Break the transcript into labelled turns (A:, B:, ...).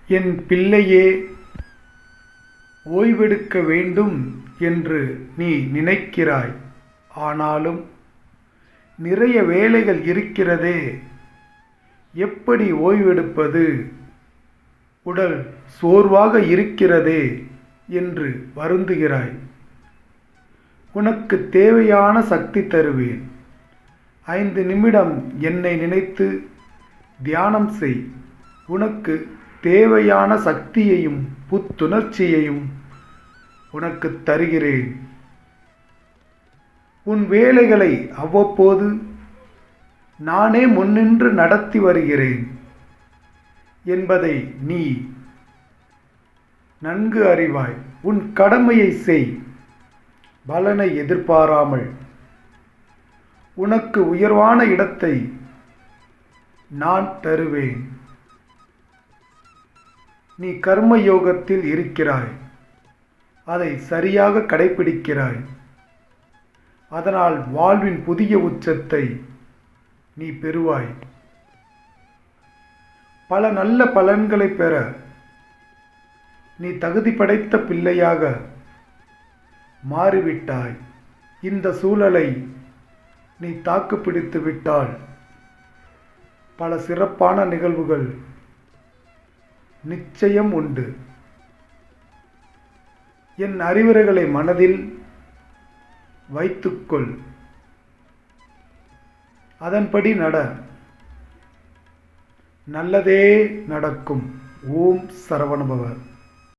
A: என் பிள்ளையே, ஓய்வெடுக்க வேண்டும் என்று நீ நினைக்கிறாய். ஆனாலும் நிறைய வேலைகள் இருக்கிறதே, எப்படி ஓய்வெடுப்பது, உடல் சோர்வாக இருக்கிறதே என்று வருந்துகிறாய். உனக்கு தேவையான சக்தி தருவேன். 5 நிமிடம் என்னை நினைத்து தியானம் செய். உனக்கு தேவையான சக்தியையும் புத்துணர்ச்சியையும் உனக்கு தருகிறேன். உன் வேலைகளை அவ்வப்போது நானே முன்னின்று நடத்தி வருகிறேன் என்பதை நீ நன்கு அறிவாய். உன் கடமையை செய், பலனை எதிர்பாராமல். உனக்கு உயர்வான இடத்தை நான் தருவேன். நீ கர்மயோகத்தில் இருக்கிறாய், அதை சரியாக கடைபிடிக்கிறாய். அதனால் வாழ்வின் புதிய உச்சத்தை நீ பெறுவாய். பல நல்ல பலன்களை பெற நீ தகுதி படைத்த பிள்ளையாக மாறிவிட்டாய். இந்த சூழலை நீ தாக்குப்பிடித்து விட்டால் பல சிறப்பான நிகழ்வுகள் நிச்சயம் உண்டு. என் அறிவுரைகளை மனதில் வைத்துக்கொள், அதன்படி நட. நல்லதே நடக்கும். ஓம் சரவணபவ.